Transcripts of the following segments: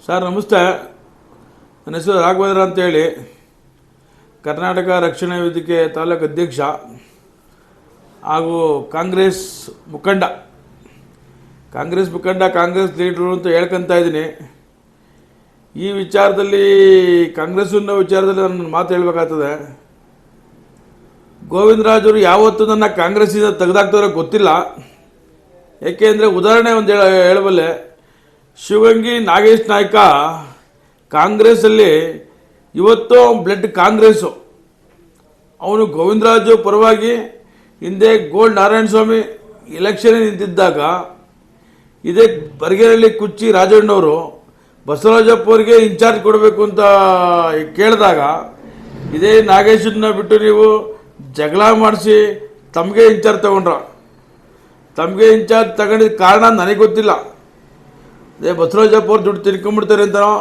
Sir ನಮಸ್ತೆ. ನನ್ನ ಹೆಸರು ರಾಘವೇಂದ್ರ ಅಂತೇಳಿ, ಕರ್ನಾಟಕ ರಕ್ಷಣಾ ವೇದಿಕೆ ತಾಲೂಕು ಅಧ್ಯಕ್ಷ ಹಾಗೂ ಕಾಂಗ್ರೆಸ್ ಮುಖಂಡ, ಕಾಂಗ್ರೆಸ್ ಲೀಡ್ರು ಅಂತ ಹೇಳ್ಕೊತಾ ಇದ್ದೀನಿ. ಈ ವಿಚಾರದಲ್ಲಿ ಕಾಂಗ್ರೆಸ್ಸಿನ ವಿಚಾರದಲ್ಲಿ ನಾನು ಮಾತು ಹೇಳಬೇಕಾಗ್ತದೆ. ಗೋವಿಂದರಾಜರು ಯಾವತ್ತೂ ನನ್ನ ಕಾಂಗ್ರೆಸ್ಸಿಂದ ತೆಗೆದಾಕ್ತಾರೋ ಗೊತ್ತಿಲ್ಲ. ಏಕೆಂದರೆ ಉದಾಹರಣೆ ಒಂದು ಹೇಳಬಲ್ಲೆ. ಶಿವಗಂಗಿ ನಾಗೇಶ್ ನಾಯ್ಕ ಕಾಂಗ್ರೆಸ್ಸಲ್ಲಿ ಇವತ್ತು ಬ್ಲಡ್ ಕಾಂಗ್ರೆಸ್ಸು. ಅವನು ಗೋವಿಂದರಾಜು ಪರವಾಗಿ ಹಿಂದೆ ಗೋಲ್ಡ್ ನಾರಾಯಣ ಸ್ವಾಮಿ ಎಲೆಕ್ಷನ್ ನಿಂತಿದ್ದಾಗ ಇದೇ ಬರಗೇರಳ್ಳಿ ಕುಚ್ಚಿ ರಾಜಣ್ಣವರು ಬಸವರಾಜಪ್ಪ ಅವರಿಗೆ ಇನ್ಚಾರ್ಜ್ ಕೊಡಬೇಕು ಅಂತ ಕೇಳಿದಾಗ ಇದೇ ನಾಗೇಶನ್ನ ಬಿಟ್ಟು ನೀವು ಜಗಳ ಮಾಡಿಸಿ ತಮಗೆ ಇನ್ಚಾರ್ಜ್ ತಗೊಂಡ್ರ. ತಮಗೆ ಇನ್ಚಾರ್ಜ್ ತಗೊಂಡಿದ್ದ ಕಾರಣ ನನಗೆ ಗೊತ್ತಿಲ್ಲ. ಅದೇ ಬಸವರಾಜಪ್ಪ ಅವ್ರು ದುಡ್ಡು ತಿನ್ಕೊಂಡ್ಬಿಡ್ತಾರೆ ಅಂತನೋ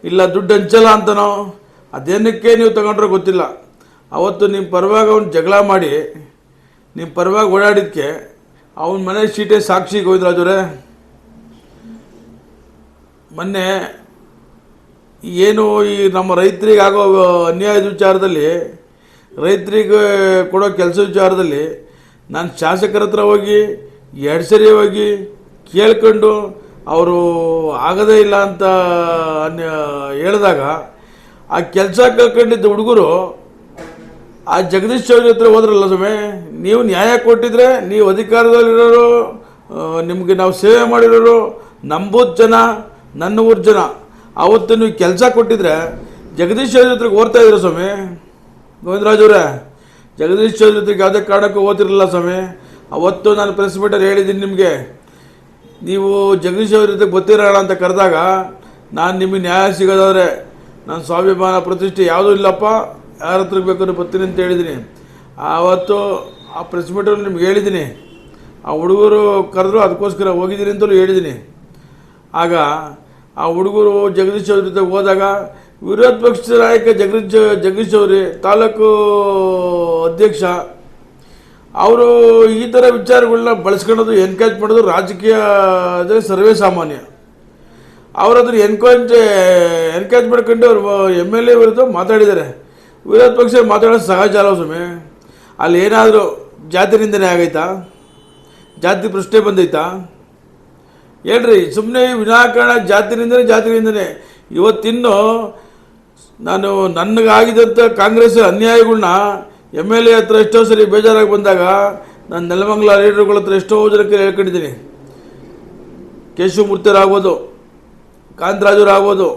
ಇಲ್ಲ ದುಡ್ಡು ಹಂಚಲ್ಲ ಅಂತನೋ ಅದೇನಕ್ಕೆ ನೀವು ತಗೊಂಡ್ರೋ ಗೊತ್ತಿಲ್ಲ. ಅವತ್ತು ನಿಮ್ಮ ಪರವಾಗಿ ಅವ್ನು ಜಗಳ ಮಾಡಿ ನಿಮ್ಮ ಪರವಾಗಿ ಓಡಾಡಿದ್ದಕ್ಕೆ ಅವನ ಮನೆ ಸೀಟೆ ಸಾಕ್ಷಿ. ಗೋವಿಂದರಾಜವರೇ, ಮೊನ್ನೆ ಏನು ಈ ನಮ್ಮ ರೈತರಿಗೆ ಆಗೋ ಅನ್ಯಾಯದ ವಿಚಾರದಲ್ಲಿ, ರೈತರಿಗೆ ಕೊಡೋ ಕೆಲಸ ವಿಚಾರದಲ್ಲಿ ನಾನು ಶಾಸಕರ ಹತ್ರ ಹೋಗಿ 2 ಸರಿ ಹೋಗಿ ಕೇಳ್ಕೊಂಡು ಅವರು ಆಗದೇ ಇಲ್ಲ ಅಂತ ಹೇಳಿದಾಗ ಆ ಕೆಲಸ ಕಳ್ಕೊಂಡಿದ್ದ ಹುಡುಗರು ಆ ಜಗದೀಶ್ ಚೌಧರಿ ಹತ್ರ ಹೋದ್ರಲ್ಲ ಸ್ವಾಮಿ. ನೀವು ನ್ಯಾಯ ಕೊಟ್ಟಿದ್ರೆ, ನೀವು ಅಧಿಕಾರದಲ್ಲಿರೋರು, ನಿಮಗೆ ನಾವು ಸೇವೆ ಮಾಡಿರೋರು, ನಂಬೂದು ಜನ, ನನ್ನ ಊರು ಜನ, ಅವತ್ತು ನೀವು ಕೆಲಸ ಕೊಟ್ಟಿದ್ರೆ ಜಗದೀಶ್ ಚೌಧರಿ ಹತ್ರಕ್ಕೆ ಓದ್ತಾ ಇದ್ರು ಸ್ವಾಮಿ. ಗೋವಿಂದರಾಜವ್ರೆ, ಜಗದೀಶ್ ಚೌಧರಿ ಹತ್ರಕ್ಕೆ ಯಾವುದೇ ಕಾರಣಕ್ಕೂ ಓದ್ತಿರಲಿಲ್ಲ ಸ್ವಾಮಿ. ಅವತ್ತು ನಾನು ಪ್ರೆಸ್ ಮೀಟಲ್ಲಿ ಹೇಳಿದ್ದೀನಿ ನಿಮಗೆ, ನೀವು ಜಗದೀಶ್ ಅವ್ರ ಜೊತೆ ಗೊತ್ತಿರೋಣ ಅಂತ ಕರೆದಾಗ ನಾನು ನಿಮಗೆ ನ್ಯಾಯ ಸಿಗೋದಾದರೆ ನಾನು ಸ್ವಾಭಿಮಾನ ಪ್ರತಿಷ್ಠೆ ಯಾವುದೂ ಇಲ್ಲಪ್ಪ, ಯಾರ ಹತ್ರಕ್ಕೆ ಬೇಕಾದ್ರೂ ಬರ್ತೀನಿ ಅಂತ ಹೇಳಿದ್ದೀನಿ. ಆವತ್ತು ಆ ಪ್ರೆಸ್ ಮೀಟಲ್ಲಿ ನಿಮ್ಗೆ ಹೇಳಿದ್ದೀನಿ. ಆ ಹುಡುಗರು ಕರೆದ್ರು, ಅದಕ್ಕೋಸ್ಕರ ಹೋಗಿದ್ದೀನಿ ಅಂತಲೂ ಹೇಳಿದ್ದೀನಿ. ಆಗ ಆ ಹುಡುಗರು ಜಗದೀಶ್ ಅವ್ರ ಜೊತೆ ಹೋದಾಗ ವಿರೋಧ ಪಕ್ಷದ ನಾಯಕ ಜಗದೀಶ್ ಅವ್ರಿ ತಾಲೂಕು ಅಧ್ಯಕ್ಷ ಅವರು ಈ ಥರ ವಿಚಾರಗಳನ್ನ ಬಳಸ್ಕೊಳ್ಳೋದು, ಎನ್ಕರೇಜ್ ಮಾಡೋದು ರಾಜಕೀಯ ಸರ್ವೇ ಸಾಮಾನ್ಯ. ಅವರು ಅದನ್ನು ಎನ್ಕರೇಜ್ ಮಾಡ್ಕೊಂಡು ಅವರು MLA ವಿರುದ್ಧ ಮಾತಾಡಿದ್ದಾರೆ. ವಿರೋಧ ಪಕ್ಷ ಮಾತಾಡೋದು ಸಹಜ ಅಲ್ಲ ಸ್ವಾಮಿ. ಅಲ್ಲಿ ಏನಾದರೂ ಜಾತಿ ನಿಂದನೆ ಆಗೈತಾ? ಜಾತಿ ಪ್ರಶ್ನೆ ಬಂದೈತಾ? ಹೇಳ್ರಿ, ಸುಮ್ಮನೆ ವಿನಾಕಾರಣ ಜಾತಿ ನಿಂದನೆ. ಇವತ್ತಿನ್ನು ನಾನು ನನಗಾಗಿದ್ದಂಥ ಕಾಂಗ್ರೆಸ್ ಅನ್ಯಾಯಗಳನ್ನ MLA ಹತ್ರ ಎಷ್ಟೋ ಸರಿ ಬೇಜಾರಾಗಿ ಬಂದಾಗ ನಾನು ನೆಲಮಂಗಲ ಲೀಡರ್ಗಳ ಹತ್ರ ಎಷ್ಟೋ ಜನಕ್ಕೆ ಹೇಳ್ಕೊಂಡಿದ್ದೀನಿ. ಕೇಶವಮೂರ್ತಿಯವರಾಗ್ಬೋದು, ಕಾಂತರಾಜವರಾಗ್ಬೋದು,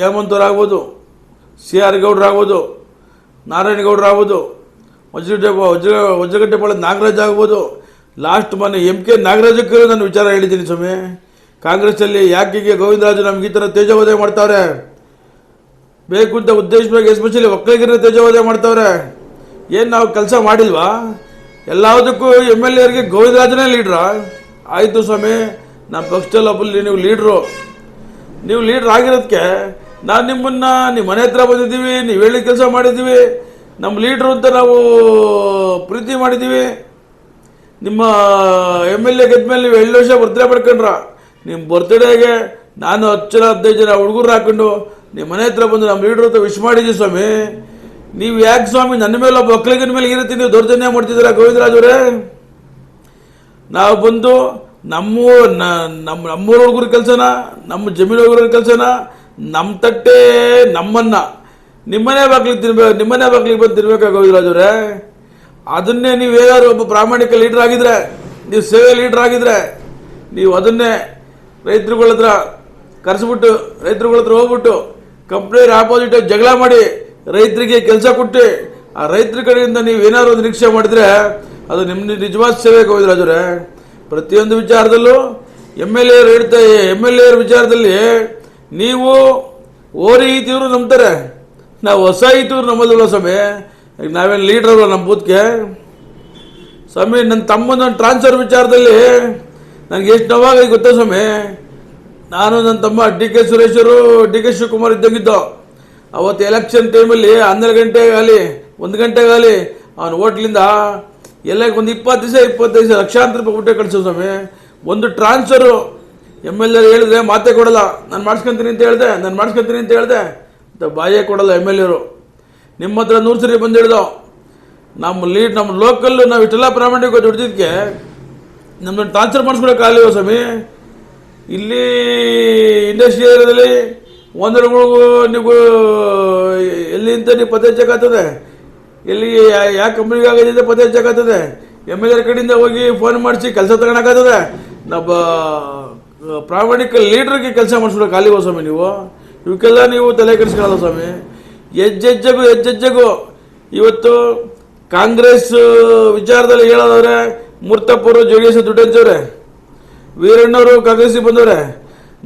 ಹೇಮಂತವರಾಗ್ಬೋದು, CR ಗೌಡ್ರಾಗ್ಬೋದು, ನಾರಾಯಣಗೌಡರಾಗ್ಬೋದು, ವಜ್ರಗಟ್ಟೆಪಾಳ್ಯ ನಾಗರಾಜ್ ಆಗ್ಬೋದು, ಲಾಸ್ಟ್ ಮೊನ್ನೆ MK ನಾಗರಾಜಕ್ಕೆ ನಾನು ವಿಚಾರ ಹೇಳಿದ್ದೀನಿ ಸ್ವಾಮಿ. ಕಾಂಗ್ರೆಸ್ಸಲ್ಲಿ ಯಾಕೆ ಗೋವಿಂದರಾಜು ನಮ್ಗೆ ಈ ಥರ ತೇಜೋವಧೆ ಮಾಡ್ತಾವ್ರೆ, ಬೇಕು ಅಂತ ಉದ್ದೇಶವಾಗಿ ಎಸ್ಪೆಷಲಿ ಒಕ್ಕಲಿಗರನ್ನ ತೇಜೋವಧೆ ಮಾಡ್ತಾವ್ರೆ. ಏನು ನಾವು ಕೆಲಸ ಮಾಡಿಲ್ವಾ? ಎಲ್ಲದಕ್ಕೂ MLAರಿಗೆ ಗೋವಿಂದರಾಜನೇ ಲೀಡ್ರಾ? ಆಯಿತು ಸ್ವಾಮಿ, ನಮ್ಮ ಪಕ್ಷದಲ್ಲಿ ಒಬ್ಬಲ್ಲಿ ನೀವು ಲೀಡ್ರ್ ಆಗಿರೋದಕ್ಕೆ ನಾನು ನಿಮ್ಮನ್ನು ನಿಮ್ಮ ಮನೆ ಹತ್ರ ಬಂದಿದ್ದೀವಿ, ನೀವು ಹೇಳಿ ಕೆಲಸ ಮಾಡಿದ್ದೀವಿ, ನಮ್ಮ ಲೀಡ್ರು ಅಂತ ನಾವು ಪ್ರೀತಿ ಮಾಡಿದ್ದೀವಿ. ನಿಮ್ಮ MLA ಗೆದ್ಮೇಲೆ ನೀವು 7 ವರ್ಷ ಬರ್ತ್ಡೇ ಮಾಡ್ಕೊಂಡ್ರ. ನಿಮ್ಮ ಬರ್ತ್ಡೇಗೆ ನಾನು 10 ಜನ 15 ಜನ ಹುಡುಗರು ಹಾಕೊಂಡು ನಿಮ್ಮ ಮನೆ ಹತ್ರ ಬಂದು ನಮ್ಮ ಲೀಡ್ರ್ ಹತ್ರ ವಿಶ್ ಮಾಡಿದ್ದೀವಿ ಸ್ವಾಮಿ. ನೀವು ಯಾಕೆ ಸ್ವಾಮಿ ನನ್ನ ಮೇಲೆ ಒಬ್ಬ ಒಕ್ಕಲಿಗನ ಮೇಲೆ ಇರುತ್ತೆ ನೀವು ದೌರ್ಜನ್ಯ ಮಾಡ್ತಿದ್ದೀರಾ ಗೋವಿಂದರಾಜವರೇ? ನಾವು ಬಂದು ನಮ್ಮೂರ ಹುಡುಗರ ಕೆಲಸನ, ನಮ್ಮ ಜಮೀನು ಹುಡುಗರ ಕೆಲಸನ, ನಮ್ಮ ತಟ್ಟೆ ನಮ್ಮನ್ನ ನಿಮ್ಮನೆ ಬಾಗ್ಲಿಗೆ ಬಂದು ತಿನ್ಬೇಕಾ ಗೋವಿಂದರಾಜವರೇ? ಅದನ್ನೇ ನೀವು ಏನಾದ್ರು ಒಬ್ಬ ಪ್ರಾಮಾಣಿಕ ಲೀಡರ್ ಆಗಿದ್ರೆ, ನೀವು ಸೇವೆ ಲೀಡರ್ ಆಗಿದ್ರೆ, ನೀವು ಅದನ್ನೇ ರೈತರುಗಳ ಹತ್ರ ಕರೆಸ್ಬಿಟ್ಟು, ರೈತರುಗಳ ಹತ್ರ ಹೋಗ್ಬಿಟ್ಟು ಕಂಪ್ನಿಯವ್ರ ಆಪೋಸಿಟ್ ಜಗಳ ಮಾಡಿ ರೈತರಿಗೆ ಕೆಲಸ ಕೊಟ್ಟು ಆ ರೈತರ ಕಡೆಯಿಂದ ನೀವು ಏನಾದ್ರು ಒಂದು ನಿರೀಕ್ಷೆ ಮಾಡಿದ್ರೆ ಅದು ನಿಮ್ಮ ನಿಜವಾದ ಸೇವೆ ಗೋವಿಂದರಾಜರೇ. ಪ್ರತಿಯೊಂದು ವಿಚಾರದಲ್ಲೂ MLA ವಿಚಾರದಲ್ಲಿ ನೀವು ಓರಿ ಈತಿಯವರು ನಂಬ್ತಾರೆ, ನಾವು ಹೊಸ ಈತಿಯವರು ನಂಬೋದಿಲ್ಲ ಸ್ವಾಮಿ. ಈಗ ನಾವೇನು ಲೀಡ್ರ್ ಅಲ್ವ ನಮ್ಮ ಬೂತ್ಗೆ ಸ್ವಾಮಿ. ನನ್ನ ತಮ್ಮನ ಟ್ರಾನ್ಸ್ಫರ್ ವಿಚಾರದಲ್ಲಿ ನನಗೆ ಎಷ್ಟು ನೋವಾಗ ಗೊತ್ತಾ ಸ್ವಾಮಿ. ನಾನು ನನ್ನ ತಮ್ಮ DK ಸುರೇಶರು, DK ಶಿವಕುಮಾರ್ ಇದ್ದಂಗಿದ್ದೋ. ಅವತ್ತು ಎಲೆಕ್ಷನ್ ಟೈಮಲ್ಲಿ 12 ಗಂಟೆಗಾಗಲಿ 1 ಗಂಟೆಗಾಗಲಿ ಅವನು ಹೋಟ್ಲಿಂದ ಎಲ್ಲ ಒಂದು 20 ದಿವಸ ಲಕ್ಷಾಂತರ ರೂಪಾಯಿ ಊಟ ಕಳಿಸೋ ಸ್ವಾಮಿ. ಒಂದು ಟ್ರಾನ್ಸ್ಫರು MLA ಹೇಳಿದ್ರೆ ಮಾತೇ ಕೊಡಲ್ಲ. ನಾನು ಮಾಡಿಸ್ಕೊಂತೀನಿ ಅಂತ ಹೇಳಿದೆ ಅಂತ ಬಾಯೇ ಕೊಡಲ್ಲ MLAರು. ನಿಮ್ಮ ಹತ್ರ 100 ಸರಿ ಬಂದು ಹೇಳಿದೋ ನಮ್ಮ ಲೋಕಲ್ ನಾವು ಇಷ್ಟೆಲ್ಲ ಪ್ರಾಮಾಣಿಕ ದುಡ್ದಿದ್ದಕ್ಕೆ ನಮ್ಮನ್ನು ಟ್ರಾನ್ಸ್ಫರ್ ಮಾಡಿಸ್ಕೊಳಕ್ಕಾಗಲಿಲ್ಲ ಸ್ವಾಮಿ. ಇಲ್ಲಿ ಇಂಡಸ್ಟ್ರಿ ಏರಿಯಾದಲ್ಲಿ ಒಂದರಗಳಿಗೂ ನೀವು ಎಲ್ಲಿ ಅಂತ ನೀವು ಪತ್ತೆ ಹಚ್ಚಕ್ಕಾಗ್ತದೆ, ಎಲ್ಲಿ ಯಾವ ಕಂಪ್ನಿಗೆ ಆಗೋದಿದೆ ಪತ್ತೆ ಹಚ್ಚಕ್ಕಾಗ್ತದೆ. MLA ಕಡೆಯಿಂದ ಹೋಗಿ ಫೋನ್ ಮಾಡಿಸಿ ಕೆಲಸ ತಗೊಳಕ್ಕಾಗ್ತದೆ. ನಮ್ಮ ಪ್ರಾಮಾಣಿಕ ಲೀಡ್ರಿಗೆ ಕೆಲಸ ಮಾಡಿಸ್ಕೊಳಕ್ಕಾಗಲಿಲ್ಲ ಸ್ವಾಮಿ. ಇವಕ್ಕೆಲ್ಲ ನೀವು ತಲೆ ಕೆಡಿಸ್ಕೊಳ್ಳಲ್ಲ ಸ್ವಾಮಿ. ಹೆಜ್ಜೆಜ್ಜೆಗೂ ಇವತ್ತು ಕಾಂಗ್ರೆಸ್ ವಿಚಾರದಲ್ಲಿ ಹೇಳೋದವ್ರೆ, ಮೂರ್ತಪ್ಪರು JDS ದುಡ್ಡು ಹಂಚವ್ರೆ, ವೀರಣ್ಣವರು ಕಾಂಗ್ರೆಸ್ಸಿಗೆ ಬಂದವ್ರೆ,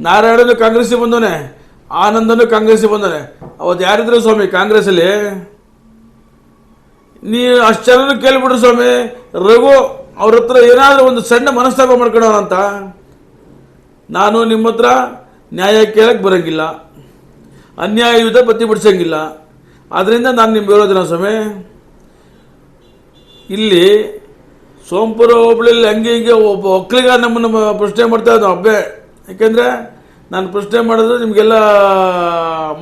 ನಾರಾಯಣನು ಕಾಂಗ್ರೆಸ್ಸಿಗೆ ಬಂದವನೆ, ಆನಂದನು ಕಾಂಗ್ರೆಸ್ಸಿಗೆ ಬಂದವನೆ. ಅವತ್ತು ಯಾರಿದ್ರು ಸ್ವಾಮಿ ಕಾಂಗ್ರೆಸ್ಸಲ್ಲಿ? ನೀವು ಅಷ್ಟು ಜನನು ಕೇಳ್ಬಿಟ್ರು ಸ್ವಾಮಿ. ರಘು ಅವ್ರ ಹತ್ರ ಏನಾದರೂ ಒಂದು ಸಣ್ಣ ಮನಸ್ತಾಪ ಮಾಡ್ಕೊಳ್ಳೋಣಂತ. ನಾನು ನಿಮ್ಮ ಹತ್ರ ನ್ಯಾಯ ಕೇಳಕ್ಕೆ ಬರೋಂಗಿಲ್ಲ, ಅನ್ಯಾಯಯುತ ಬತ್ತಿ ಬಿಡಿಸೋಂಗಿಲ್ಲ. ಆದ್ದರಿಂದ ನಾನು ನಿಮ್ಮ ವಿರೋಧನ ಸ್ವಾಮಿ. ಇಲ್ಲಿ ಸೋಂಪುರ ಹೋಬಳಿಯಲ್ಲಿ ಹಂಗೆ ಒಬ್ಬ ಒಕ್ಕಲಿಗ ನಮ್ಮನ್ನು ಪ್ರಶ್ನೆ ಮಾಡ್ತಾ ಇದ್ದ ಒಬ್ಬೇ. ಯಾಕೆಂದರೆ ನಾನು ಪ್ರಶ್ನೆ ಮಾಡೋದು ನಿಮಗೆಲ್ಲ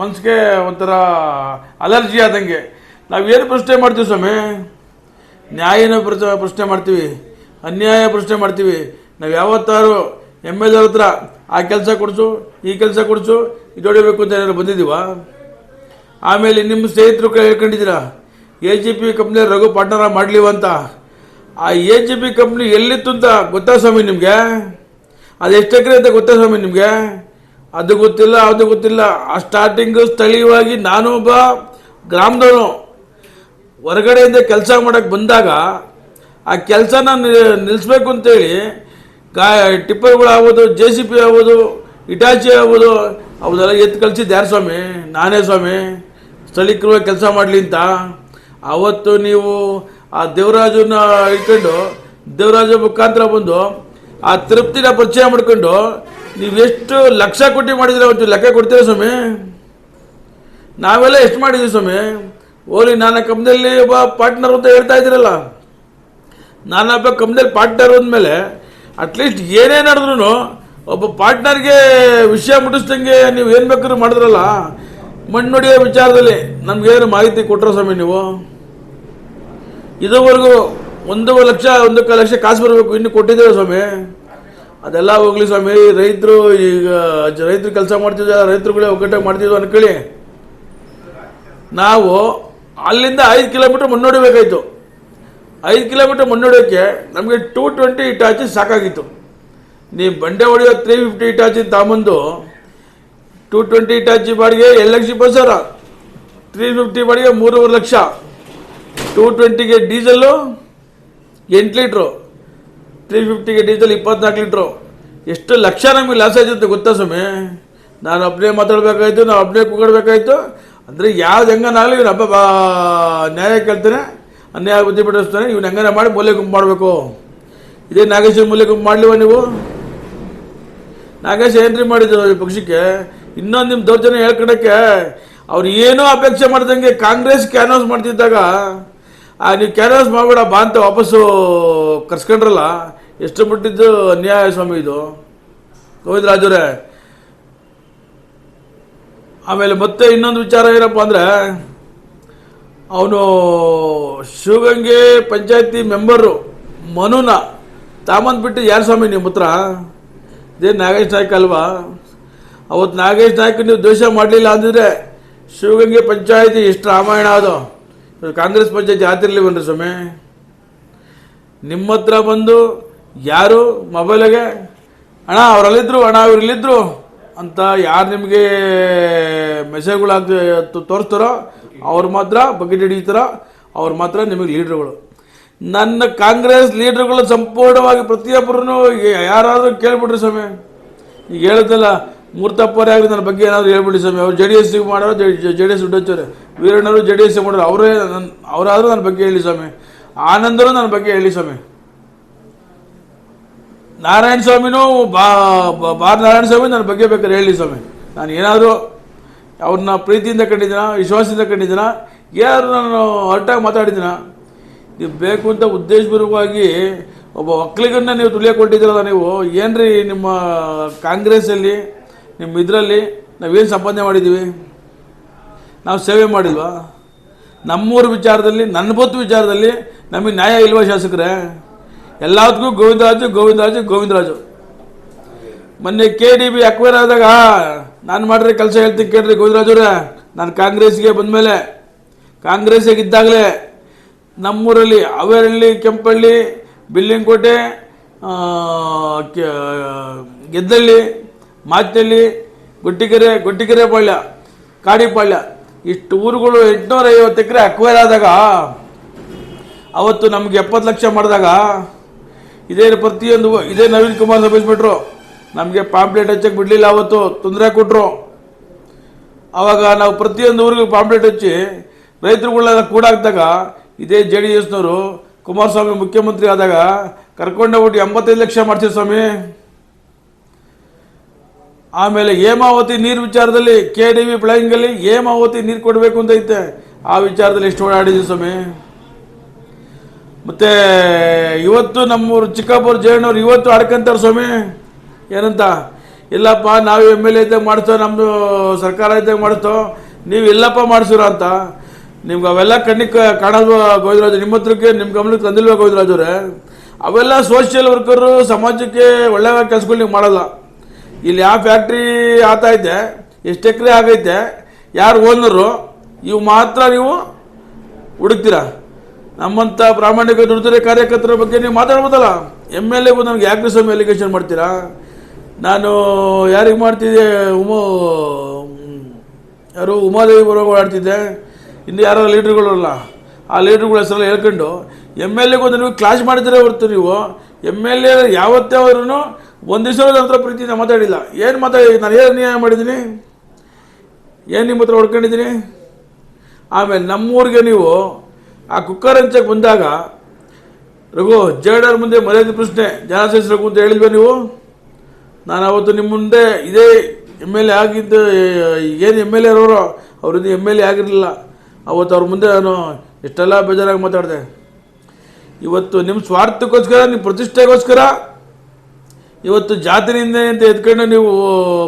ಮನಸ್ಸಿಗೆ ಒಂಥರ ಅಲರ್ಜಿ ಆದಂಗೆ. ನಾವೇನು ಪ್ರಶ್ನೆ ಮಾಡ್ತೀವಿ ಸ್ವಾಮಿ? ನ್ಯಾಯನ ಪ್ರಶ್ನೆ ಮಾಡ್ತೀವಿ, ಅನ್ಯಾಯ ಪ್ರಶ್ನೆ ಮಾಡ್ತೀವಿ. ನಾವು ಯಾವತ್ತಾರು MLA ಹತ್ರ ಆ ಕೆಲಸ ಕೊಡಿಸು, ಈ ಕೆಲಸ ಕೊಡಿಸು, ಇದು ಹೊಡಿಬೇಕು ಅಂತ ಏನಾದ್ರು ಬಂದಿದ್ದೀವ? ಆಮೇಲೆ ನಿಮ್ಮ ಸ್ನೇಹಿತರು ಹೇಳ್ಕೊಂಡಿದ್ದೀರಾ AGP ಕಂಪ್ನಿ ರಘು ಪಾರ್ಟ್ನರ ಮಾಡಲಿವಂತ. ಆ AGP ಕಂಪ್ನಿ ಎಲ್ಲಿತ್ತು ಅಂತ ಗೊತ್ತಾ ಸ್ವಾಮಿ ನಿಮಗೆ? ಅದು ಎಷ್ಟು ಎಕರೆ ಅಂತ ಗೊತ್ತಾ ಸ್ವಾಮಿ ನಿಮಗೆ? ಅದು ಗೊತ್ತಿಲ್ಲ. ಆ ಸ್ಟಾರ್ಟಿಂಗು ಸ್ಥಳೀಯವಾಗಿ ನಾನು ಒಬ್ಬ ಗ್ರಾಮದವನು ಹೊರಗಡೆಯಿಂದ ಕೆಲಸ ಮಾಡೋಕ್ಕೆ ಬಂದಾಗ ಆ ಕೆಲಸನ ನಿಲ್ಲಿಸ್ಬೇಕು ಅಂತೇಳಿ ಟಿಪ್ಪರ್ಗಳಾಗ್ಬೋದು, JCB ಆಗ್ಬೋದು, ಇಟಾಚಿ ಆಗ್ಬೋದು, ಅವನ್ನೆಲ್ಲ ಎತ್ತು ಕಳಿಸಿದ್ದು ಯಾರು ಸ್ವಾಮಿ? ನಾನೇ ಸ್ವಾಮಿ. ಸ್ಥಳೀಕವಾಗಿ ಕೆಲಸ ಮಾಡಲಿ ಅಂತ. ಅವತ್ತು ನೀವು ಆ ದೇವರಾಜನ ಇಟ್ಕೊಂಡು ದೇವರಾಜ ಮುಖಾಂತರ ಬಂದು ಆ ತೃಪ್ತಿನ ಪರಿಚಯ ಮಾಡ್ಕೊಂಡು ನೀವು ಎಷ್ಟು ಲಕ್ಷ ಕೋಟಿ ಮಾಡಿದ್ರೆ ಅವತ್ತು ಲೆಕ್ಕ ಕೊಡ್ತೀರಾ ಸ್ವಾಮಿ? ನಾವೆಲ್ಲ ಎಷ್ಟು ಮಾಡಿದ್ದೀವಿ ಸ್ವಾಮಿ? ಓಲಿ ನಾನು ಕಂಪ್ನಿಯಲ್ಲಿ ಒಬ್ಬ ಪಾರ್ಟ್ನರ್ ಅಂತ ಹೇಳ್ತಾ ಇದ್ದೀರಲ್ಲ, ನಾನೊಬ್ಬ ಕಂಪ್ನಿಯಲ್ಲಿ ಪಾರ್ಟ್ನರ್ ಅಂದಮೇಲೆ ಅಟ್ಲೀಸ್ಟ್ ಏನೇ ನಡೆದ್ರು ಒಬ್ಬ ಪಾರ್ಟ್ನರ್ಗೆ ವಿಷಯ ಮುಟ್ಟಿಸ್ದಂಗೆ ನೀವು ಏನು ಬೇಕಾದ್ರೂ ಮಾಡಿದ್ರಲ್ಲ. ಮಣ್ಣು ಹೊಡೆಯೋ ವಿಚಾರದಲ್ಲಿ ನಮಗೇನು ಮಾಹಿತಿ ಕೊಟ್ಟರು ಸ್ವಾಮಿ ನೀವು? ಇದುವರೆಗೂ 1 ಲಕ್ಷ ಕಾಸು ಬರಬೇಕು, ಇನ್ನು ಕೊಟ್ಟಿದ್ದೇವೆ ಸ್ವಾಮಿ. ಅದೆಲ್ಲ ಹೋಗ್ಲಿ ಸ್ವಾಮಿ. ರೈತರು ಈಗ ರೈತರು ಕೆಲಸ ಮಾಡ್ತಿದ್ದ ರೈತರುಗಳೇ ಒಗ್ಗಟ್ಟಾಗಿ ಮಾಡ್ತಿದ್ವು ಅನ್ಕೊಳ್ಳಿ. ನಾವು ಅಲ್ಲಿಂದ 5 ಕಿಲೋಮೀಟರ್ ಮುನ್ನೋಡಬೇಕಾಯ್ತು. 5 ಕಿಲೋಮೀಟರ್ ಮುನ್ನೋಡೋಕ್ಕೆ ನಮಗೆ 220 ಇಟಾಚಿ ಸಾಕಾಗಿತ್ತು. ನೀವು ಬಂಡೆ ಹೊಡೆಯೋ 350 ಇಟಾಚಿ ತಗೊಂಬಂದು 220 ಇಟಾಚಿ ಬಾಡಿಗೆ 2,20,000, 350 ಬಾಡಿಗೆ 3.5 ಲಕ್ಷ, 220ಗೆ ಡೀಸೆಲ್ಲು 8 ಲೀಟ್ರು, 350ಗೆ ಡೀಸೆಲ್ 24 ಲೀಟ್ರು. ಎಷ್ಟು ಲಕ್ಷ ನಮಗೆ ಲಾಸ್ ಆಯ್ತು ಗೊತ್ತಾ ಸ್ವಾಮಿ? ನಾನು ಒಬ್ಬನೇ ಮಾತಾಡಬೇಕಾಯ್ತು, ನಾವು ಒಬ್ಬನೇ ಕೂಗಾಡಬೇಕಾಯ್ತು. ಅಂದರೆ ಯಾವ್ದು ಹೆಂಗನಾಗಲಿ ಇವನು ಹಬ್ಬ ನ್ಯಾಯ ಕೇಳ್ತಾನೆ, ಅನ್ಯಾಯ ಬುದ್ಧಿ ಬಿಡಿಸ್ತಾನೆ. ಇವನು ಹೆಂಗನ ಮಾಡಿ ಮೂಲೆ ಗುಂಪು ಮಾಡಬೇಕು. ಇದೇ ನಾಗೇಶ್ವರ ಮೂಲೆ ಗುಂಪು ಮಾಡಲಿವ ನೀವು? ನಾಗೇಶ್ ಏನ್ರಿ ಮಾಡಿದ್ರು ಈ ಪಕ್ಷಕ್ಕೆ? ಇನ್ನೊಂದು ನಿಮ್ಮ ದೌರ್ಜನ್ಯ ಹೇಳ್ಕೊಳಕ್ಕೆ ಅವ್ರು ಏನೂ ಅಪೇಕ್ಷೆ ಮಾಡ್ದಂಗೆ ಕಾಂಗ್ರೆಸ್ ಕ್ಯಾನ್ವಾಸ್ ಮಾಡ್ತಿದ್ದಾಗ ನೀವು ಕ್ಯಾನ್ವಾಸ್ ಮಾಡಬೇಡ ಬಾ ಅಂತ ವಾಪಸ್ಸು ಕರ್ಸ್ಕೊಂಡ್ರಲ್ಲ. ಎಷ್ಟು ಬಿಟ್ಟಿದ್ದು ಅನ್ಯಾಯ ಸ್ವಾಮಿ ಇದು ಗೋವಿಂದರಾಜರೇ. ಆಮೇಲೆ ಮತ್ತೆ ಇನ್ನೊಂದು ವಿಚಾರ ಏನಪ್ಪ ಅಂದರೆ, ಅವನು ಶಿವಗಂಗೆ ಪಂಚಾಯತಿ ಮೆಂಬರು ಮನುನ ತಾಮಂದ್ಬಿಟ್ಟು ಯಾರು ಸ್ವಾಮಿ ನಿಮ್ಮ ಹತ್ರ? ಇದೇ ನಾಗೇಶ್ ನಾಯ್ಕ ಅಲ್ವಾ? ಅವತ್ತು ನಾಗೇಶ್ ನಾಯ್ಕ ನೀವು ದ್ವೇಷ ಮಾಡಲಿಲ್ಲ ಅಂದಿದ್ರೆ ಶಿವಗಂಗೆ ಪಂಚಾಯತಿ ಎಷ್ಟು ರಾಮಾಯಣ ಅದು. ಕಾಂಗ್ರೆಸ್ ಪಂಚಾಯತಿ ಆತಿರ್ಲಿವನ್ರಿ ಸ್ವಾಮಿ? ನಿಮ್ಮ ಹತ್ರ ಬಂದು ಯಾರು ಮೊಬೈಲಿಗೆ ಅಣ್ಣ ಅವರಲ್ಲಿದ್ದರು, ಅಣ್ಣ ಇಲ್ಲಿದ್ದರು ಅಂತ ಯಾರು ನಿಮಗೆ ಮೆಸೇಜ್ಗಳಾಗ್ತಿ ತೋರಿಸ್ತಾರೋ ಅವ್ರು ಮಾತ್ರ ಬಕೆಟ್ ಹಿಡಿತಾರೋ ಅವ್ರು ಮಾತ್ರ ನಿಮಗೆ ಲೀಡ್ರುಗಳು. ನನ್ನ ಕಾಂಗ್ರೆಸ್ ಲೀಡ್ರುಗಳು ಸಂಪೂರ್ಣವಾಗಿ ಪ್ರತಿಯೊಬ್ಬರೂ ಯಾರಾದರೂ ಕೇಳಿಬಿಟ್ರಿ ಸ್ವಾಮಿ. ಈಗ ಹೇಳಿದ್ನಲ್ಲ, ಮೂರ್ತಪ್ಪರೇ ಆಗಲಿ ನನ್ನ ಬಗ್ಗೆ ಏನಾದರೂ ಹೇಳ್ಬಿಡಿ ಸ್ವಾಮಿ. ಅವ್ರು JDS ಮಾಡೋರು JDS ದುಡ್ಡು ವೀರಣ್ಣವರು JDS ಮಾಡೋರು ಅವರಾದರೂ ನನ್ನ ಬಗ್ಗೆ ಹೇಳಿ ಸ್ವಾಮಿ. ಆನಂದರು ನನ್ನ ಬಗ್ಗೆ ಹೇಳಿ ಸ್ವಾಮಿ. ನಾರಾಯಣ ಸ್ವಾಮಿನೂ ಬಾರ್ ನಾರಾಯಣ ಸ್ವಾಮಿ ನನ್ನ ಬಗ್ಗೆ ಬೇಕಾದ್ರೆ ಹೇಳಿ ಸ್ವಾಮಿ. ನಾನು ಏನಾದರೂ ಅವ್ರನ್ನ ಪ್ರೀತಿಯಿಂದ ಕಂಡಿದ್ದೀನ, ವಿಶ್ವಾಸದಿಂದ ಕಂಡಿದ್ದೀನ, ಏನಾದರೂ ನಾನು ಹೊರಟಾಗಿ ಮಾತಾಡಿದ್ದೀನ? ನೀವು ಬೇಕು ಅಂತ ಉದ್ದೇಶಪೂರ್ವಕವಾಗಿ ಒಬ್ಬ ಒಕ್ಕಲಿಗನ್ನ ನೀವು ತುಳಿಯಕ್ಕೆ ಕೊಟ್ಟಿದ್ದೀರಲ್ಲ ನೀವು. ಏನ್ರಿ ನಿಮ್ಮ ಕಾಂಗ್ರೆಸ್ಸಲ್ಲಿ ನಿಮ್ಮ ಇದರಲ್ಲಿ ನಾವೇನು ಸಂಪಾದನೆ ಮಾಡಿದ್ದೀವಿ? ನಾವು ಸೇವೆ ಮಾಡಿಲ್ವಾ? ನಮ್ಮೂರ ವಿಚಾರದಲ್ಲಿ, ನನ್ನ ಬೊತ್ತು ವಿಚಾರದಲ್ಲಿ ನಮಗೆ ನ್ಯಾಯ ಇಲ್ವಾ ಶಾಸಕರೇ? ಎಲ್ಲದಕ್ಕೂ ಗೋವಿಂದರಾಜು ಗೋವಿಂದರಾಜು ಗೋವಿಂದರಾಜು. ಮೊನ್ನೆ KDB ಅಕ್ವೈರ್ ಆದಾಗ ನಾನು ಮಾಡಿದ್ರೆ ಕೆಲಸ ಹೇಳ್ತೀನಿ ಕೇಳ್ರಿ ಗೋವಿಂದರಾಜವ್ರೆ. ನಾನು ಕಾಂಗ್ರೆಸ್ಗೆ ಬಂದಮೇಲೆ, ಕಾಂಗ್ರೆಸ್ಸಿಗೆ ಇದ್ದಾಗಲೇ ನಮ್ಮೂರಲ್ಲಿ ಅವೇರಳ್ಳಿ, ಕೆಂಪಳ್ಳಿ, ಬಿಲ್ಲಿಂಗ್ಕೋಟೆ, ಗೆದ್ದಳ್ಳಿ, ಮಾಚನಹಳ್ಳಿ, ಗೊಟ್ಟಿಕೆರೆ ಪಾಳ್ಯ, ಕಾಡಿಪಾಳ್ಯ ಇಷ್ಟು ಊರುಗಳು 850 ಎಕರೆ ಅಕ್ವೈರ್ ಆದಾಗ, ಅವತ್ತು ನಮ್ಗೆ 70 ಲಕ್ಷ ಮಾಡಿದಾಗ ಇದೇ ಪ್ರತಿಯೊಂದು ಇದೇ ನವೀನ್ ಕುಮಾರ್ ಸಭೆಸ್ಬಿಟ್ರು. ನಮಗೆ ಪಾಂಪ್ಲೆಟ್ ಹಚ್ಚಕ್ಕೆ ಬಿಡಲಿಲ್ಲ, ಅವತ್ತು ತೊಂದರೆ ಕೊಟ್ಟರು. ಆವಾಗ ನಾವು ಪ್ರತಿಯೊಂದು ಊರಿಗೂ ಪಾಂಪ್ಲೆಟ್ ಹಚ್ಚಿ ರೈತರುಗಳೆಲ್ಲ ಕೂಡಾಕ್ದಾಗ ಇದೇ JDSನವರು ಕುಮಾರಸ್ವಾಮಿ ಮುಖ್ಯಮಂತ್ರಿ ಆದಾಗ ಕರ್ಕೊಂಡೋಗ್ಬಿಟ್ಟು 85 ಲಕ್ಷ ಮಾಡ್ತೀವಿ ಸ್ವಾಮಿ. ಆಮೇಲೆ ಹೇಮಾವತಿ ನೀರು ವಿಚಾರದಲ್ಲಿ KDB ಪ್ಲಾನಿಂಗಲ್ಲಿ ಹೇಮಾವತಿ ನೀರು ಕೊಡಬೇಕು ಅಂತ ಐತೆ. ಆ ವಿಚಾರದಲ್ಲಿ ಎಷ್ಟು ಓಡಾಡಿದ್ವಿ ಸ್ವಾಮಿ. ಮತ್ತು ಇವತ್ತು ನಮ್ಮೂರು ಚಿಕ್ಕಪ್ಪವ್ರು ಜಯಣ್ಣವ್ರು ಇವತ್ತು ಆಡ್ಕೊಂತಾರೆ ಸ್ವಾಮಿ. ಏನಂತ? ಇಲ್ಲಪ್ಪ ನಾವು MLA ಇದ್ದಾಗ ಮಾಡಿಸ್ತೋ, ನಮ್ಮದು ಸರ್ಕಾರ ಇದ್ದಾಗ ಮಾಡಿಸ್ತೋ, ನೀವು ಎಲ್ಲಪ್ಪ ಮಾಡಿಸಿರೋ ಅಂತ. ನಿಮ್ಗೆ ಅವೆಲ್ಲ ಕಣ್ಣಿಗೆ ಕಾಣಲ್ವ ಗೋವಿಂದರಾಜು? ನಿಮ್ಮ ಹತ್ರಕ್ಕೆ ನಿಮ್ಮ ಗಮನಕ್ಕೆ ತಂದಿಲ್ವ ಗೋವಿಂದರಾಜವ್ರೆ? ಅವೆಲ್ಲ ಸೋಷಿಯಲ್ ವರ್ಕರು, ಸಮಾಜಕ್ಕೆ ಒಳ್ಳೆಯ ಕೆಲಸಗಳು ನೀವು ಮಾಡಲ್ಲ. ಇಲ್ಲಿ ಯಾವ ಫ್ಯಾಕ್ಟ್ರಿ ಆತೈತೆ, ಎಷ್ಟು ಎಕರೆ ಆಗೈತೆ, ಯಾರು ಓನರು, ಇವು ಮಾತ್ರ ನೀವು ಹುಡುಕ್ತೀರಾ. ನಮ್ಮಂಥ ಪ್ರಾಮಾಣಿಕ ದುಡಿದರೆ ಕಾರ್ಯಕರ್ತರ ಬಗ್ಗೆ ನೀವು ಮಾತಾಡ್ಬೋದಲ್ಲ. MLA ನನಗೆ ಯಾಕೆ ಸ್ವಾಮಿ ಅಲಿಗೇಷನ್ ಮಾಡ್ತೀರಾ? ನಾನು ಯಾರಿಗೆ ಮಾಡ್ತಿದ್ದೆ, ಉಮಾದೇವಿ ಬರೋಗಳು ಆಡ್ತಿದ್ದೆ, ಇನ್ನು ಯಾರೋ ಲೀಡ್ರುಗಳಲ್ಲ, ಆ ಲೀಡ್ರುಗಳ ಹೆಸರೆಲ್ಲ ಹೇಳ್ಕೊಂಡು MLAಗೂ ನೀವು ಕ್ಲಾಶ್ ಮಾಡಿದ್ರೆ ಹೊರತು ನೀವು MLA ಯಾವತ್ತೇ ಅವ್ರೂ ಒಂದು ದಿವಸ ನಂತರ ಪ್ರೀತಿನ ಮಾತಾಡಿಲ್ಲ. ಏನು ಮಾತಾಡಿ? ನಾನು ಏನು ನ್ಯಾಯ ಮಾಡಿದ್ದೀನಿ? ಏನು ನಿಮ್ಮ ಹತ್ರ ಹೊಡ್ಕೊಂಡಿದ್ದೀನಿ? ಆಮೇಲೆ ನಮ್ಮೂರಿಗೆ ನೀವು ಆ ಕುಕ್ಕರ್ ಹಂಚಕ್ಕೆ ಬಂದಾಗ ರಘು ಜೇಡರ್ ಮುಂದೆ ಮರ್ಯಾದೆ ಪ್ರಶ್ನೆ ಜನ ಸೇರಿಸ್ಬೇಕು ಅಂತ ಹೇಳಿಲ್ವೇ ನೀವು? ನಾನು ಅವತ್ತು ನಿಮ್ಮ ಮುಂದೆ ಇದೇ MLA ಆಗಿದ್ದು, ಏನು MLA ಇರೋರು ಅವರಿಂದ MLA ಆಗಿರಲಿಲ್ಲ. ಅವತ್ತು ಅವ್ರ ಮುಂದೆ ನಾನು ಎಷ್ಟೆಲ್ಲ ಬೇಜಾರಾಗಿ ಮಾತಾಡಿದೆ. ಇವತ್ತು ನಿಮ್ಮ ಸ್ವಾರ್ಥಕ್ಕೋಸ್ಕರ, ನಿಮ್ಮ ಪ್ರತಿಷ್ಠೆಗೋಸ್ಕರ ಇವತ್ತು ಜಾತಿನಿಂದ ಅಂತ ಎತ್ಕೊಂಡು ನೀವು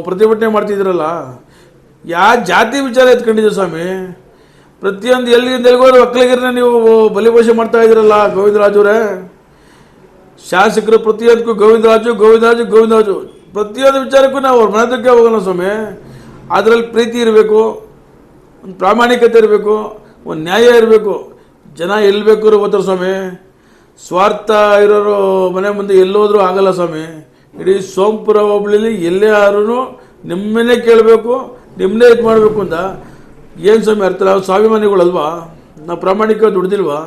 ಪ್ರತಿಭಟನೆ ಮಾಡ್ತಿದ್ದೀರಲ್ಲ. ಯಾವ ಜಾತಿ ವಿಚಾರ ಎತ್ಕೊಂಡಿದ್ದೀವಿ ಸ್ವಾಮಿ? ಪ್ರತಿಯೊಂದು ಎಲ್ಲಿಗೋದ್ರು ಒಕ್ಕಲಿಗರನ್ನ ನೀವು ಬಲಿಪೋಷೆ ಮಾಡ್ತಾ ಇದ್ದೀರಲ್ಲ ಗೋವಿಂದರಾಜವ್ರೆ. ಶಾಸಕರು ಪ್ರತಿಯೊಂದಕ್ಕೂ ಗೋವಿಂದರಾಜು ಗೋವಿಂದರಾಜು ಗೋವಿಂದರಾಜು. ಪ್ರತಿಯೊಂದು ವಿಚಾರಕ್ಕೂ ನಾವು ಅವ್ರ ಮನದಕ್ಕೆ ಹೋಗೋಣ ಸ್ವಾಮಿ. ಅದರಲ್ಲಿ ಪ್ರೀತಿ ಇರಬೇಕು, ಒಂದು ಪ್ರಾಮಾಣಿಕತೆ ಇರಬೇಕು, ಒಂದು ನ್ಯಾಯ ಇರಬೇಕು. ಜನ ಎಲ್ಲಿ ಬೇಕಾದ್ರೂ ಹೋಗ್ತಾರೆ ಸ್ವಾಮಿ. ಸ್ವಾರ್ಥ ಇರೋರು ಮನೆ ಮುಂದೆ ಎಲ್ಲೋದ್ರೂ ಆಗಲ್ಲ ಸ್ವಾಮಿ. ಇಡೀ ಸೋಂಪುರ ಹೋಬಳಿಲಿ ಎಲ್ಲೇ ಆದ್ರೂ ನಿಮ್ಮನ್ನೇ ಕೇಳಬೇಕು, ನಿಮ್ಮನ್ನೇ ಇದು ಮಾಡಬೇಕು ಅಂತ. ಏನು ಸ್ವಾಮಿ ಅರ್ಥ? ನಾವು ಸ್ವಾಭಿಮಾನಿಗಳಲ್ವಾ? ನಾವು ಪ್ರಾಮಾಣಿಕ ದುಡ್ದಿಲ್ವಾ?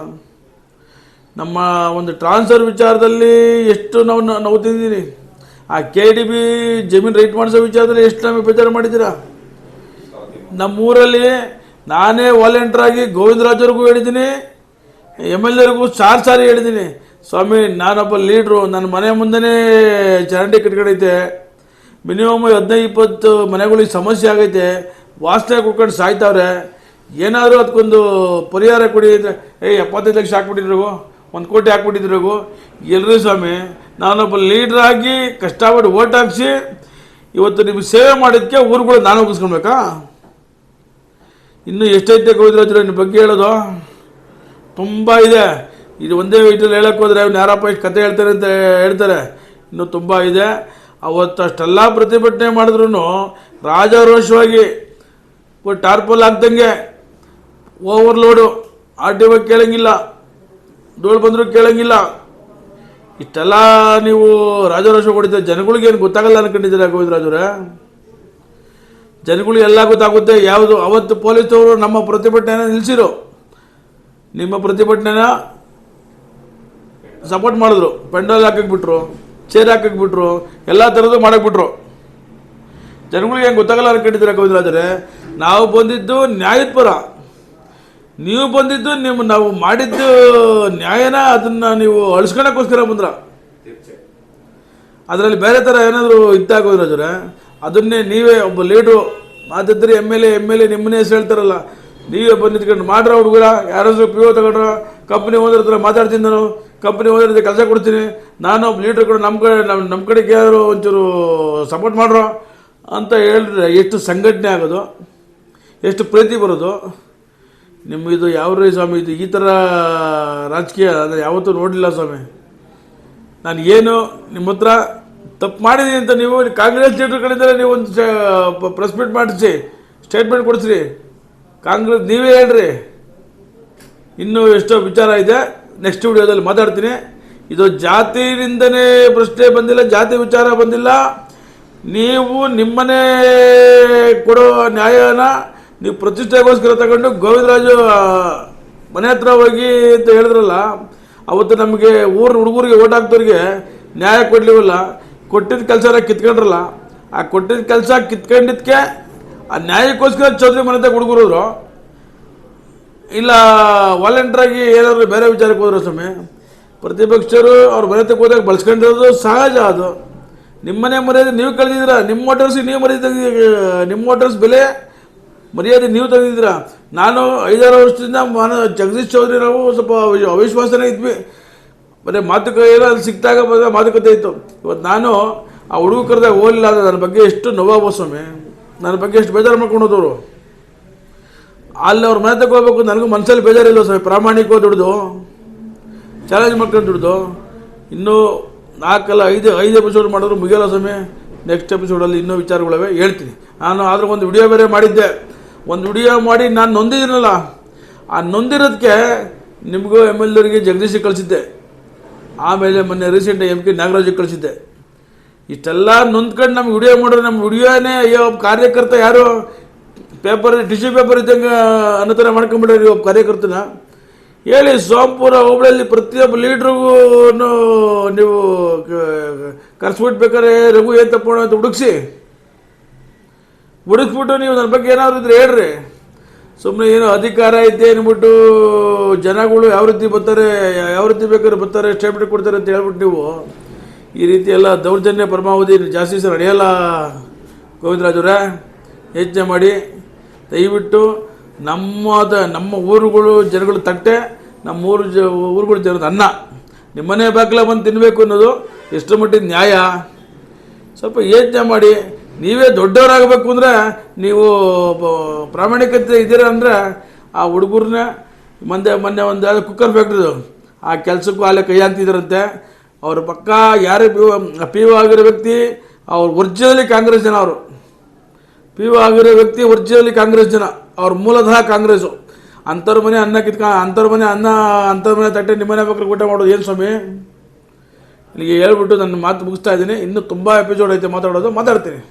ನಮ್ಮ ಒಂದು ಟ್ರಾನ್ಸ್ಫರ್ ವಿಚಾರದಲ್ಲಿ ಎಷ್ಟು ನಾವು ತಿಂದಿದ್ದೀನಿ. ಆ KDB ಜಮೀನು ರೈಟ್ ಮಾಡಿಸೋ ವಿಚಾರದಲ್ಲಿ ಎಷ್ಟು ನಮಗೆ ಬೇಜಾರು ಮಾಡಿದ್ದೀರಾ? ನಮ್ಮೂರಲ್ಲಿ ನಾನೇ ವಾಲಂಟಿಯರಾಗಿ ಗೋವಿಂದರಾಜವ್ರಿಗೂ ಹೇಳಿದ್ದೀನಿ, MLAರಿಗೂ ಸಾರಿ ಹೇಳಿದ್ದೀನಿ. ಸ್ವಾಮಿ ನಾನೊಬ್ಬ ಲೀಡ್ರು, ನನ್ನ ಮನೆ ಮುಂದೆನೇ ಚರಂಡಿ ಕಟ್ಕೊಂಡೈತೆ, ಮಿನಿಮಮ್ 15-20 ಮನೆಗಳಿಗೆ ಸಮಸ್ಯೆ ಆಗೈತೆ, ವಾಸನೆ ಕುಡ್ಕೊಂಡು ಸಾಯ್ತಾವ್ರೆ, ಏನಾದರೂ ಅದಕ್ಕೊಂದು ಪರಿಹಾರ ಕೊಡಿ ಅಂದರೆ 75 ಲಕ್ಷ ಹಾಕ್ಬಿಟ್ಟಿದ್ರು, 1 ಕೋಟಿ ಹಾಕ್ಬಿಟ್ಟಿದ್ರು. ಎಲ್ಲರೂ ಸ್ವಾಮಿ ನಾನೊಬ್ಬ ಲೀಡ್ರಾಗಿ ಕಷ್ಟಪಟ್ಟು ಓಟ್ ಹಾಕಿಸಿ ಇವತ್ತು ನಿಮಗೆ ಸೇವೆ ಮಾಡಿದ್ದಕ್ಕೆ ಊರುಗಳು ನಾನು ಹೋಗಿಸ್ಕೊಳ್ಬೇಕಾ? ಇನ್ನೂ ಎಷ್ಟೈತೆ ಗೋವಿಂದರಾಜರು ನಿಮ್ಮ ಬಗ್ಗೆ ಹೇಳೋದು? ತುಂಬ ಇದೆ. ಇದು ಒಂದೇ ಇದರಲ್ಲಿ ಹೇಳಕ್ಕೆ ಹೋದರೆ ಅವ್ನು ಯಾರಪ್ಪ ಇಷ್ಟು ಕತೆ ಹೇಳ್ತಾರೆ ಅಂತ ಹೇಳ್ತಾರೆ. ಇನ್ನೂ ತುಂಬ ಇದೆ. ಅವತ್ತು ಅಷ್ಟೆಲ್ಲ ಪ್ರತಿಭಟನೆ ಮಾಡಿದ್ರು ರಾಜಾರೋಷವಾಗಿ ಟಾರ್ಪಲ್ ಆಗ್ದಂಗೆ ಓವರ್ಲೋಡು, RTO ಕೇಳಂಗಿಲ್ಲ, ಧೂಳು ಬಂದರೂ ಕೇಳಂಗಿಲ್ಲ. ಇಷ್ಟೆಲ್ಲ ನೀವು ರಾಜಾರೋಷ ಕೊಡಿದ್ದೆ. ಜನಗಳಿಗೆ ಏನು ಗೊತ್ತಾಗಲ್ಲ ಅನ್ಕೊಂಡಿದ್ದೀರಾ ಗೋವಿಂದರಾಜವ್ರೆ? ಜನಗಳಿಗೆ ಎಲ್ಲ ಗೊತ್ತಾಗುತ್ತೆ. ಯಾವುದು ಅವತ್ತು ಪೊಲೀಸವರು ನಮ್ಮ ಪ್ರತಿಭಟನೆನ ನಿಲ್ಲಿಸಿರು, ನಿಮ್ಮ ಪ್ರತಿಭಟನೆನ ಸಪೋರ್ಟ್ ಮಾಡಿದ್ರು. ಪೆಂಡಲ್ ಹಾಕಕ್ಬಿಟ್ರು, ಚೇರ್ ಹಾಕಕ್ಬಿಟ್ರು, ಎಲ್ಲ ಥರದ್ದು ಮಾಡಕ್ಬಿಟ್ರು. ಜನಗಳಿಗೆ ಹೆಂಗೆ ಗೊತ್ತಾಗಲ್ಲ ಅನ್ಕೊಂಡಿದ್ದೀರಾ ಗೋವಿಂದರಾಜರೇ? ನಾವು ಬಂದಿದ್ದು ನ್ಯಾಯದ ಪರ, ನೀವು ಬಂದಿದ್ದು ನಾವು ಮಾಡಿದ್ದು ನ್ಯಾಯನ ಅದನ್ನು ನೀವು ಅಳಿಸ್ಕೊಳಕ್ಕೋಸ್ಕರ ಬಂದ್ರ. ಅದರಲ್ಲಿ ಬೇರೆ ಥರ ಏನಾದರೂ ಇತ್ತಾಗೋದ್ರಾಜರೇ ಅದನ್ನೇ ನೀವೇ ಒಬ್ಬ ಲೀಡ್ರು ಮಾತಿದ್ರೆ MLA ನಿಮ್ಮನ್ನೇ ಹೆಸರು ಹೇಳ್ತಾರಲ್ಲ, ನೀವೇ ಬಂದು ನಿಂತ್ಕೊಂಡು ಮಾಡ್ರ ಹುಡುಗರ ಯಾರಾದ್ರೂ PO ತಗೊಂಡ್ರ ಕಂಪ್ನಿ ಓದ್ರ ಹತ್ರ ಮಾತಾಡ್ತೀನಿ ನಾನು ಕಂಪ್ನಿ ಹೋದ್ರೆ ಕೆಲಸ ಕೊಡ್ತೀನಿ, ನಾನು ಒಬ್ಬ ಲೀಡ್ರ್ ಕೂಡ ನಮ್ಮ ಕಡೆಗೆ ಯಾರು ಒಂಚೂರು ಸಪೋರ್ಟ್ ಮಾಡ್ರೋ ಅಂತ ಹೇಳಿದ್ರೆ ಎಷ್ಟು ಸಂಘಟನೆ ಆಗೋದು, ಎಷ್ಟು ಪ್ರೀತಿ ಬರೋದು. ನಿಮ್ಮದು ಯಾವ ರೀ ಸ್ವಾಮಿ, ಇದು ಈ ಥರ ರಾಜಕೀಯ ಅಂದರೆ ಯಾವತ್ತೂ ನೋಡಲಿಲ್ಲ ಸ್ವಾಮಿ. ನಾನು ಏನು ನಿಮ್ಮ ಹತ್ರ ತಪ್ಪು ಮಾಡಿದ್ದೀನಿ ಅಂತ ನೀವು ಕಾಂಗ್ರೆಸ್ ಲೀಡರ್ ಕಡೆಯಿಂದಲೇ ನೀವು ಒಂದು ಪ್ರೆಸ್ ಮೀಟ್ ಮಾಡಿಸಿ ಸ್ಟೇಟ್ಮೆಂಟ್ ಕೊಡಿಸ್ರಿ. ಕಾಂಗ್ರೆಸ್ ನೀವೇ ಹೇಳ್ರಿ. ಇನ್ನೂ ಎಷ್ಟೋ ವಿಚಾರ ಇದೆ, ನೆಕ್ಸ್ಟ್ ವಿಡಿಯೋದಲ್ಲಿ ಮಾತಾಡ್ತೀನಿ. ಇದು ಜಾತಿಯಿಂದನೇ ಪ್ರಶ್ನೆ ಬಂದಿಲ್ಲ, ಜಾತಿ ವಿಚಾರ ಬಂದಿಲ್ಲ. ನೀವು ನಿಮ್ಮನೆ ಕೊಡೋ ನ್ಯಾಯನ ನೀವು ಪ್ರತಿಷ್ಠೆಗೋಸ್ಕರ ತಗೊಂಡು ಗೋವಿಂದರಾಜು ಮನೆ ಹತ್ರ ಹೋಗಿ ಅಂತ ಹೇಳಿದ್ರಲ್ಲ, ಅವತ್ತು ನಮಗೆ ಊರಿನ ಹುಡುಗರಿಗೆ ಓಟ್ ಹಾಕ್ದವ್ರಿಗೆ ನ್ಯಾಯ ಕೊಡಲಿವಲ್ಲ, ಕೊಟ್ಟಿದ್ದ ಕೆಲಸನ ಕಿತ್ಕೊಂಡ್ರಲ್ಲ. ಆ ಕೊಟ್ಟಿದ್ದ ಕೆಲಸ ಕಿತ್ಕೊಂಡಿದ್ದಕ್ಕೆ ಆ ನ್ಯಾಯಕ್ಕೋಸ್ಕರ ಚೌಧರಿ ಮನೆ ಹತ್ರ ಹುಡುಗರು ಇಲ್ಲ ವಾಲಂಟ್ರಾಗಿ ಏನಾದರೂ ಬೇರೆ ವಿಚಾರಕ್ಕೆ ಹೋದ್ರು ಸ್ವಾಮಿ. ಪ್ರತಿಪಕ್ಷರು ಅವ್ರ ಮನೆ ಹತ್ರಕ್ಕೆ ಹೋದಾಗ ಬಳಸ್ಕೊಂಡಿರೋದು ಸಹಜ. ಅದು ನಿಮ್ಮನೆ ಮರ್ಯಾದೆ ನೀವು ಕಳೆದಿದ್ದೀರಾ, ನಿಮ್ಮ ವೋಟರ್ಸಿಗೆ ನೀವು ಮರ್ಯಾದೆ, ನಿಮ್ಮ ವೋಟರ್ಸ್ ಬೆಲೆ ಮರ್ಯಾದೆ ನೀವು ತೆಗೆದಿದ್ದೀರಾ. ನಾನು 5-6 ವರ್ಷದಿಂದ ಜಗದೀಶ್ ಚೌಧರಿ ನಾವು ಸ್ವಲ್ಪ ಅವಿಶ್ವಾಸನೇ ಇದ್ವಿ, ಬರೀ ಮಾತುಕತೆ ಅಲ್ಲಿ ಸಿಕ್ತಾಗ ಮಾತುಕತೆ ಇತ್ತು. ಇವತ್ತು ನಾನು ಆ ಹುಡುಗ ಕರೆದಾಗ ಹೋಗಲಿಲ್ಲ ಅಂದರೆ ನನ್ನ ಬಗ್ಗೆ ಎಷ್ಟು ನೋವಾಗೋ ಸ್ವಾಮಿ, ನನ್ನ ಬಗ್ಗೆ ಎಷ್ಟು ಬೇಜಾರು ಮಾಡ್ಕೊಂಡು ಹೋದವರು. ಅಲ್ಲಿ ಅವ್ರ ಮನೆ ತಗೋಬೇಕು ನನಗೂ ಮನಸ್ಸಲ್ಲಿ ಬೇಜಾರಿಲ್ಲ ಸ್ವಾಮಿ. ಪ್ರಾಮಾಣಿಕವಾಗಿ ದುಡ್ದು ಚಾಲೆಂಜ್ ಮಾಡ್ಕೊಂಡು ದುಡ್ದು ಇನ್ನೂ 4-5 ಎಪಿಸೋಡ್ ಮಾಡಿದ್ರು ಮುಗಿಯಲ್ಲ ಸ್ವಾಮಿ. ನೆಕ್ಸ್ಟ್ ಎಪಿಸೋಡಲ್ಲಿ ಇನ್ನೂ ವಿಚಾರಗಳಿವೆ ಹೇಳ್ತೀನಿ. ನಾನು ಆದರೂ ಒಂದು ವಿಡಿಯೋ ಬೇರೆ ಮಾಡಿದ್ದೆ, ಒಂದು ವಿಡಿಯೋ ಮಾಡಿ ನಾನು ನೊಂದಿದ್ದೀನಲ್ಲ, ಆ ನೊಂದಿರೋದಕ್ಕೆ ನಿಮಗೂ MLAರಿಗೆ ಜಗದೀಶಿಗೆ ಕಳಿಸಿದ್ದೆ, ಆಮೇಲೆ ಮೊನ್ನೆ ರೀಸೆಂಟ್ MP ನಾಗರಾಜಿಗೆ ಕಳಿಸಿದ್ದೆ. ಇಷ್ಟೆಲ್ಲ ನೊಂದ್ಕೊಂಡು ನಮ್ಗೆ ವಿಡಿಯೋ ಮಾಡಿದ್ರೆ ನಮ್ಮ ವಿಡಿಯೋನೇ ಅಯ್ಯೋ ಒಬ್ಬ ಕಾರ್ಯಕರ್ತ ಯಾರು ಪೇಪರ್ ಟಿಶ್ಯೂ ಪೇಪರ್ ಇದ್ದಂಗೆ ಅನ್ನೋ ಥರ ಮಾಡ್ಕೊಂಬಿಡ್ರಿ ಒಬ್ಬ ಕಾರ್ಯಕರ್ತನ. ಹೇಳಿ ಸೋಂಪುರ ಹೋಬಳಿಯಲ್ಲಿ ಪ್ರತಿಯೊಬ್ಬ ಲೀಡ್ರಿಗೂ ನೀವು ಕರ್ಸ್ಬಿಟ್ಬೇಕಾದ್ರೆ ರಘು ಏನು ತಪ್ಪೋಣ ಅಂತ ಹುಡುಕ್ಬಿಟ್ಟು ನೀವು ನನ್ನ ಬಗ್ಗೆ ಏನಾದ್ರು ಇದ್ರೆ ಹೇಳ್ರಿ. ಸುಮ್ಮನೆ ಏನೋ ಅಧಿಕಾರ ಐತೆ ಅಂದ್ಬಿಟ್ಟು ಜನಗಳು ಯಾವ ರೀತಿ ಬರ್ತಾರೆ, ಯಾವ ರೀತಿ ಬೇಕಾದ್ರೆ ಬರ್ತಾರೆ, ಸ್ಟೇಟ್ಮೆಂಟ್ ಕೊಡ್ತಾರೆ ಅಂತ ಹೇಳ್ಬಿಟ್ಟು ನೀವು ಈ ರೀತಿ ಎಲ್ಲ ದೌರ್ಜನ್ಯ ಪರಮಾವಧಿ ಜಾಸ್ತಿ ಸರ್ ನಡೆಯಲ್ಲ. ಗೋವಿಂದರಾಜವ್ರೆ ಯೋಚನೆ ಮಾಡಿ ದಯವಿಟ್ಟು. ನಮ್ಮ ಊರುಗಳು ಜನಗಳು ತಟ್ಟೆ, ನಮ್ಮ ಊರುಗಳು ಜನದ ಅನ್ನ ನಿಮ್ಮನೆ ಬಾಗಿಲ ಬಂದು ತಿನ್ನಬೇಕು ಅನ್ನೋದು ಎಷ್ಟು ಮಟ್ಟಿಗೆ ನ್ಯಾಯ? ಸ್ವಲ್ಪ ಯೋಚನೆ ಮಾಡಿ. ನೀವೇ ದೊಡ್ಡವರಾಗಬೇಕು ಅಂದರೆ ನೀವು ಪ್ರಾಮಾಣಿಕತೆ ಇದ್ದೀರಾ ಅಂದರೆ ಆ ಹುಡುಗರನ್ನ ಮೊನ್ನೆ ಒಂದು ಯಾವುದು ಕುಕ್ಕರ್ ಫ್ಯಾಕ್ಟ್ರಿದು ಆ ಕೆಲಸಕ್ಕೂ ಅಲ್ಲೇ ಕೈ ಹಾಕ್ತಿದ್ದಾರಂತೆ. ಅವ್ರ ಪಕ್ಕ ಯಾರೇ ಪಿ ಒ ಆಗಿರೋ ವ್ಯಕ್ತಿ ಅವ್ರು ಒರಿಜಿನಲಿ ಕಾಂಗ್ರೆಸ್ ಜನ, ಅವರು ಪಿ ಒ ಆಗಿರೋ ವ್ಯಕ್ತಿ ಒರಿಜಿನಲಿ ಕಾಂಗ್ರೆಸ್ ಜನ, ಅವ್ರ ಮೂಲತಃ ಕಾಂಗ್ರೆಸ್ಸು. ಅಂಥವ್ರ ಮನೆ ಅಂಥವ್ರ ಮನೆ ತಟ್ಟೆ ನಿಮ್ಮನೆ ಬೇಕಾದ್ರೆ ಊಟ ಮಾಡೋದು ಏನು ಸ್ವಾಮಿ? ಇಲ್ಲಿಗೆ ಹೇಳ್ಬಿಟ್ಟು ನನ್ನ ಮಾತು ಮುಗಿಸ್ತಾ ಇದ್ದೀನಿ. ಇನ್ನೂ ತುಂಬ ಎಪಿಸೋಡ್ ಐತೆ ಮಾತಾಡ್ತೀನಿ.